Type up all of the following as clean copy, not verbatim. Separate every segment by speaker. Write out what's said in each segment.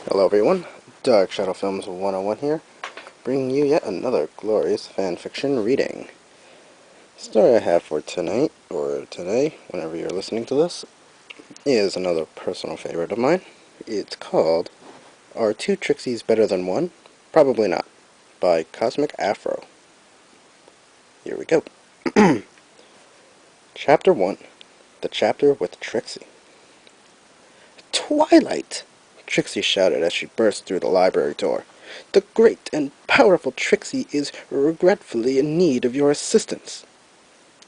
Speaker 1: Hello everyone, Dark Shadow Films 101 here, bringing you yet another glorious fanfiction reading. The story I have for tonight, or today, whenever you're listening to this, is another personal favorite of mine. It's called Are Two Trixies Better Than One? Probably Not, by CosmicAfro. Here we go. Chapter 1, The Chapter with Trixie. Twilight! Trixie shouted as she burst through the library door. The great and powerful Trixie is regretfully in need of your assistance.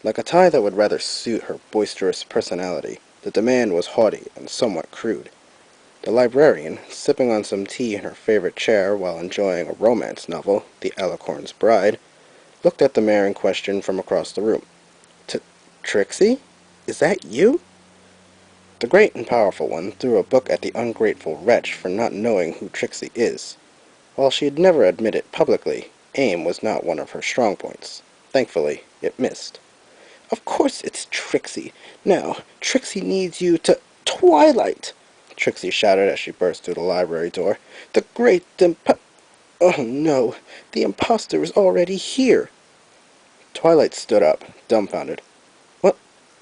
Speaker 1: Like a tie that would rather suit her boisterous personality, the demand was haughty and somewhat crude. The librarian, sipping on some tea in her favorite chair while enjoying a romance novel, The Alicorn's Bride, looked at the mare in question from across the room. Trixie? Is that you? The great and powerful one threw a book at the ungrateful wretch for not knowing who Trixie is. While she had never admitted publicly, aim was not one of her strong points. Thankfully, it missed. Of course it's Trixie. Now, Trixie needs you to— Twilight! Trixie shouted as she burst through the library door. The great Oh no, the imposter is already here. Twilight stood up, dumbfounded. What?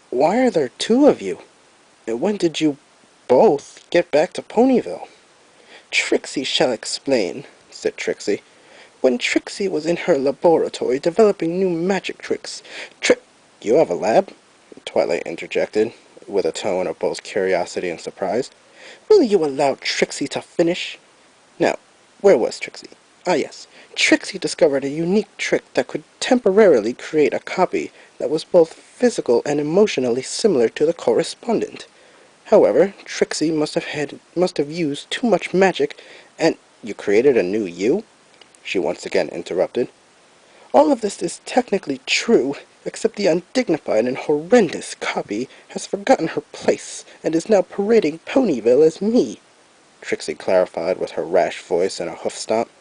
Speaker 1: Why are there two of you? And when did you both get back to Ponyville? Trixie shall explain, said Trixie. When Trixie was in her laboratory developing new magic tricks— You have a lab? Twilight interjected, with a tone of both curiosity and surprise. Will you allow Trixie to finish? Now, where was Trixie? Ah yes, Trixie discovered a unique trick that could temporarily create a copy that was both physical and emotionally similar to the correspondent. However, Trixie must have used too much magic, and— You created a new you? She once again interrupted. All of this is technically true, except the undignified and horrendous copy has forgotten her place and is now parading Ponyville as me, Trixie clarified with her rash voice and a hoof stomp.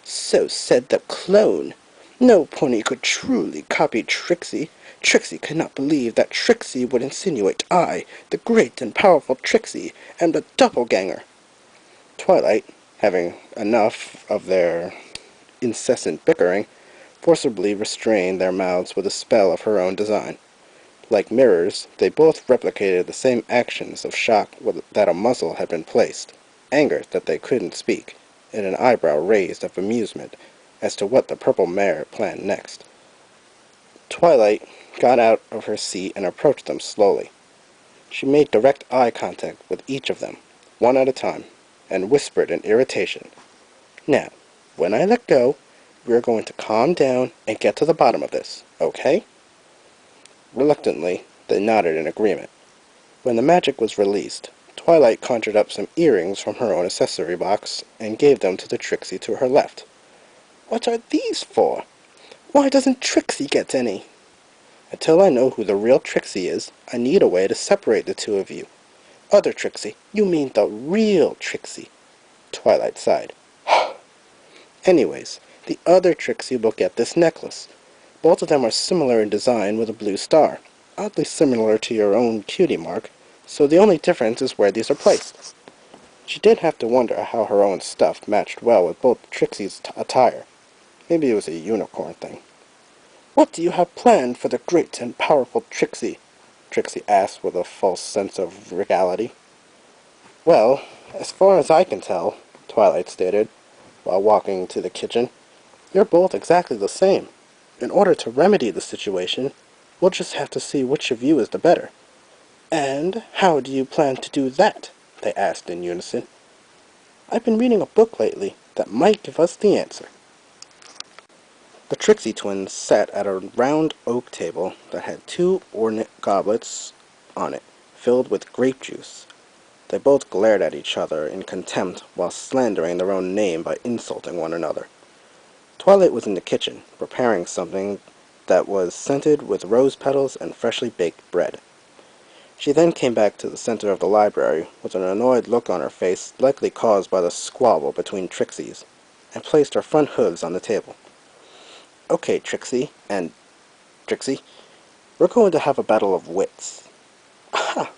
Speaker 1: So said the clone. No pony could truly copy Trixie. Trixie could not believe that Trixie would insinuate I, the great and powerful Trixie, am the doppelganger. Twilight, having enough of their incessant bickering, forcibly restrained their mouths with a spell of her own design. Like mirrors, they both replicated the same actions of shock that a muzzle had been placed, anger that they couldn't speak, and an eyebrow raised of amusement as to what the purple mare planned next. Twilight got out of her seat and approached them slowly. She made direct eye contact with each of them, one at a time, and whispered in irritation, Now, when I let go, we are going to calm down and get to the bottom of this, okay? Reluctantly, they nodded in agreement. When the magic was released, Twilight conjured up some earrings from her own accessory box and gave them to the Trixie to her left. What are these for? Why doesn't Trixie get any? Until I know who the real Trixie is, I need a way to separate the two of you. Other Trixie, you mean the real Trixie. Twilight sighed. Anyways, the other Trixie will get this necklace. Both of them are similar in design with a blue star, oddly similar to your own cutie mark, so the only difference is where these are placed. She did have to wonder how her own stuff matched well with both Trixie's attire. Maybe it was a unicorn thing. What do you have planned for the great and powerful Trixie? Trixie asked with a false sense of regality. Well, as far as I can tell, Twilight stated, while walking to the kitchen, you're both exactly the same. In order to remedy the situation, we'll just have to see which of you is the better. And how do you plan to do that? They asked in unison. I've been reading a book lately that might give us the answer. The Trixie twins sat at a round oak table that had two ornate goblets on it, filled with grape juice. They both glared at each other in contempt while slandering their own name by insulting one another. Twilight was in the kitchen, preparing something that was scented with rose petals and freshly baked bread. She then came back to the center of the library with an annoyed look on her face likely caused by the squabble between Trixies, and placed her front hooves on the table. Okay, Trixie, we're going to have a battle of wits. Aha!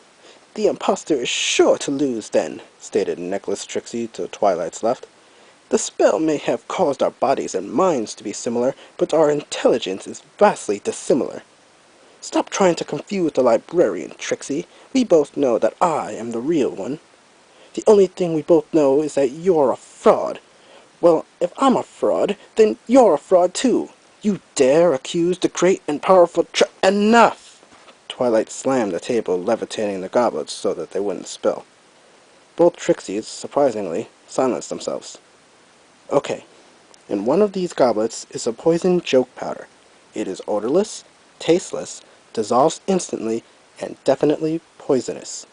Speaker 1: The impostor is sure to lose then, stated Necklace Trixie to Twilight's left. The spell may have caused our bodies and minds to be similar, but our intelligence is vastly dissimilar. Stop trying to confuse the librarian, Trixie. We both know that I am the real one. The only thing we both know is that you're a fraud. Well, if I'm a fraud, then you're a fraud too. You dare accuse the great and powerful Enough! Twilight slammed the table, levitating the goblets so that they wouldn't spill. Both Trixies, surprisingly, silenced themselves. Okay, in one of these goblets is a poison joke powder. It is odorless, tasteless, dissolves instantly, and definitely poisonous.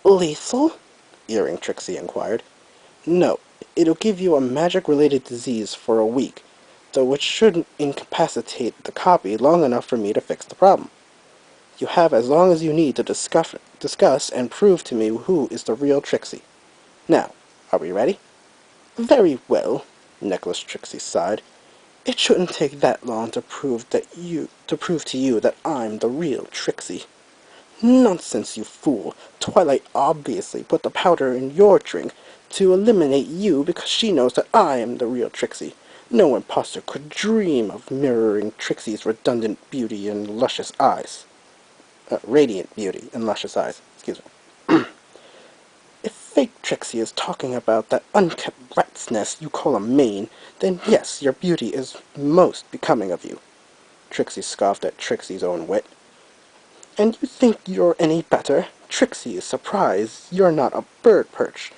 Speaker 1: Lethal? Earring Trixie inquired. No, it'll give you a magic-related disease for a week, though it shouldn't incapacitate the copy long enough for me to fix the problem. You have as long as you need to discuss and prove to me who is the real Trixie. Now, are we ready? Very well, Necklace Trixie sighed. It shouldn't take that long to prove to you that I'm the real Trixie. Nonsense, you fool. Twilight obviously put the powder in your drink to eliminate you because she knows that I am the real Trixie. No imposter could dream of mirroring Trixie's redundant beauty and luscious eyes. Radiant beauty and luscious eyes, excuse me. If fake Trixie is talking about that unkept rat's nest you call a mane, then yes, your beauty is most becoming of you. Trixie scoffed at Trixie's own wit. And you think you're any better? Trixie is surprised you're not a bird perch,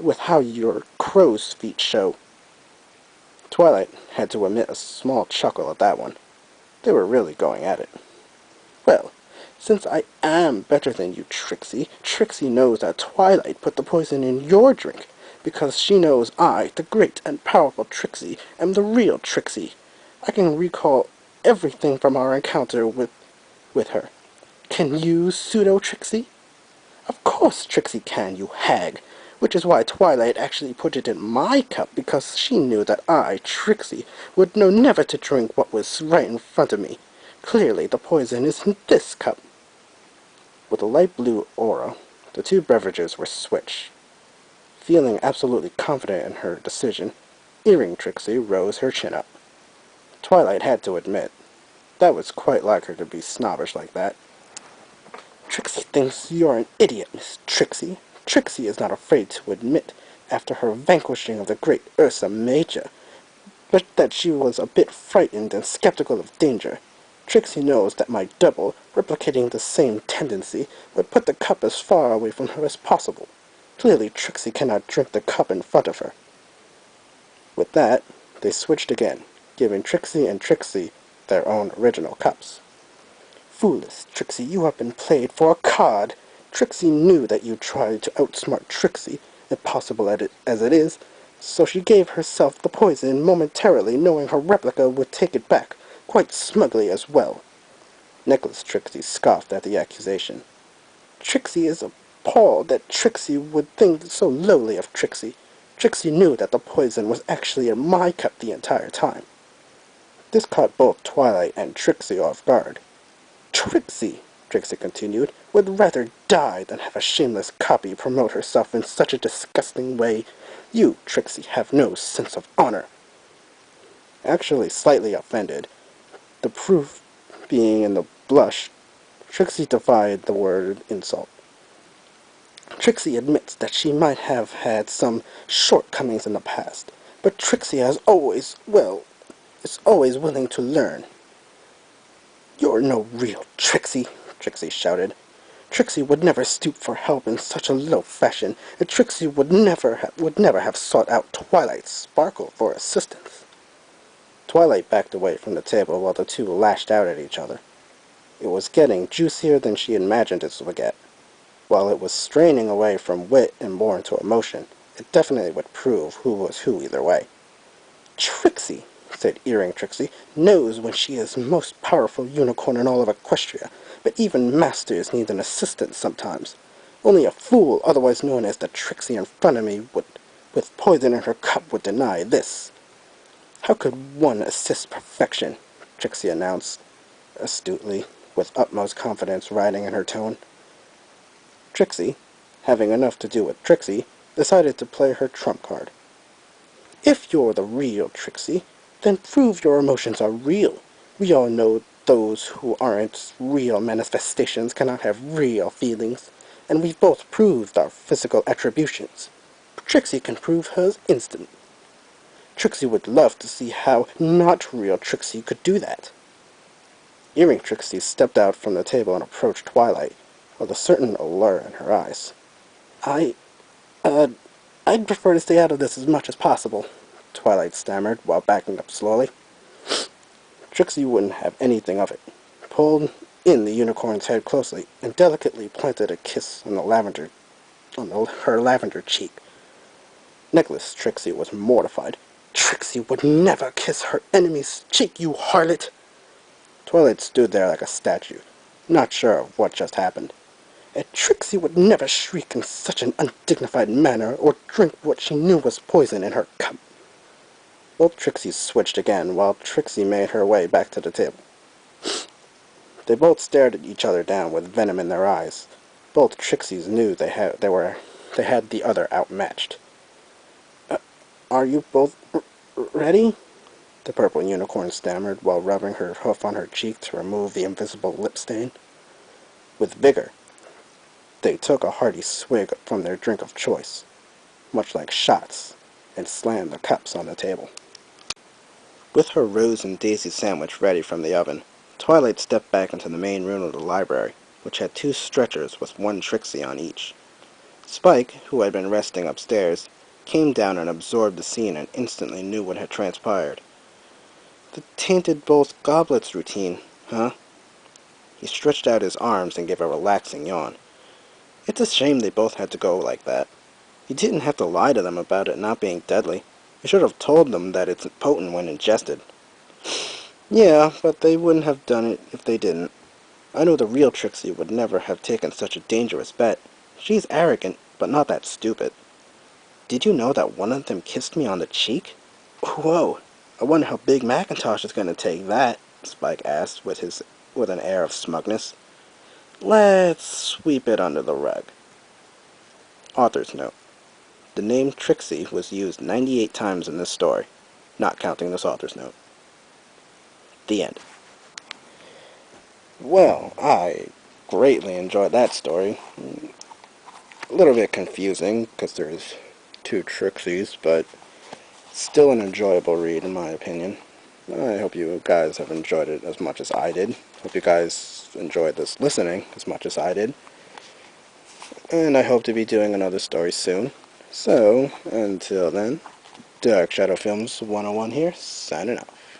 Speaker 1: with how your crow's feet show. Twilight had to emit a small chuckle at that one. They were really going at it. Well, since I am better than you, Trixie, Trixie knows that Twilight put the poison in your drink, because she knows I, the great and powerful Trixie, am the real Trixie. I can recall everything from our encounter with her. Can you, pseudo-Trixie? Of course Trixie can, you hag, which is why Twilight actually put it in my cup, because she knew that I, Trixie, would know never to drink what was right in front of me. Clearly the poison is in this cup. With a light blue aura, the two beverages were switched. Feeling absolutely confident in her decision, Earring Trixie rose her chin up. Twilight had to admit, that was quite like her to be snobbish like that. Trixie thinks you're an idiot, Miss Trixie. Trixie is not afraid to admit, after her vanquishing of the great Ursa Major, but that she was a bit frightened and skeptical of danger. Trixie knows that my double, replicating the same tendency, would put the cup as far away from her as possible. Clearly Trixie cannot drink the cup in front of her. With that, they switched again, giving Trixie and Trixie their own original cups. Foolish, Trixie, you have been played for a card. Trixie knew that you tried to outsmart Trixie, impossible as it is, so she gave herself the poison momentarily, knowing her replica would take it back, quite smugly as well. Necklace Trixie scoffed at the accusation. Trixie is appalled that Trixie would think so lowly of Trixie. Trixie knew that the poison was actually in my cup the entire time. This caught both Twilight and Trixie off guard. Trixie, Trixie continued, would rather die than have a shameless copy promote herself in such a disgusting way. You, Trixie, have no sense of honor. Actually slightly offended, the proof being in the blush, Trixie defied the word insult. Trixie admits that she might have had some shortcomings in the past, but Trixie is always willing to learn. You're no real Trixie, Trixie shouted. Trixie would never stoop for help in such a low fashion, and Trixie would never have sought out Twilight's Sparkle for assistance. Twilight backed away from the table while the two lashed out at each other. It was getting juicier than she imagined it would get. While it was straining away from wit and more into emotion, it definitely would prove who was who either way. Trixie, said Earring Trixie, knows when she is most powerful unicorn in all of Equestria, but even masters need an assistant sometimes. Only a fool, otherwise known as the Trixie in front of me, with poison in her cup, would deny this. How could one assist perfection? Trixie announced, astutely, with utmost confidence riding in her tone. Trixie, having enough to do with Trixie, decided to play her trump card. If you're the real Trixie, then prove your emotions are real. We all know those who aren't real manifestations cannot have real feelings, and we've both proved our physical attributions. Trixie can prove hers instantly. Trixie would love to see how not real Trixie could do that. Earring Trixie stepped out from the table and approached Twilight, with a certain allure in her eyes. I, uh, I'd prefer to stay out of this as much as possible, Twilight stammered while backing up slowly. Trixie wouldn't have anything of it, pulled in the unicorn's head closely, and delicately planted a kiss on her lavender cheek. Necklace Trixie was mortified. Trixie would never kiss her enemy's cheek, you harlot! Twilight stood there like a statue, not sure of what just happened. And Trixie would never shriek in such an undignified manner or drink what she knew was poison in her cup. Both Trixies switched again while Trixie made her way back to the table. They both stared at each other down with venom in their eyes. Both Trixies knew they had the other outmatched. Are you both ready? The purple unicorn stammered while rubbing her hoof on her cheek to remove the invisible lip stain. With vigor, they took a hearty swig from their drink of choice, much like shots, and slammed the cups on the table. With her rose and daisy sandwich ready from the oven, Twilight stepped back into the main room of the library, which had 2 stretchers with 1 Trixie on each. Spike, who had been resting upstairs, came down and absorbed the scene and instantly knew what had transpired. The tainted both goblets routine, huh? He stretched out his arms and gave a relaxing yawn. It's a shame they both had to go like that. He didn't have to lie to them about it not being deadly. He should have told them that it's potent when ingested. Yeah, but they wouldn't have done it if they didn't. I know the real Trixie would never have taken such a dangerous bet. She's arrogant, but not that stupid. Did you know that one of them kissed me on the cheek? Whoa, I wonder how Big Macintosh is going to take that, Spike asked with an air of smugness. Let's sweep it under the rug. Author's note. The name Trixie was used 98 times in this story, not counting this author's note. The end. Well, I greatly enjoyed that story. A little bit confusing, because there's 2 Trixies, but still an enjoyable read in my opinion. I hope you guys have enjoyed it as much as I did. Hope you guys enjoyed this listening as much as I did. And I hope to be doing another story soon. So, until then, Dark Shadow Films 101 here, signing off.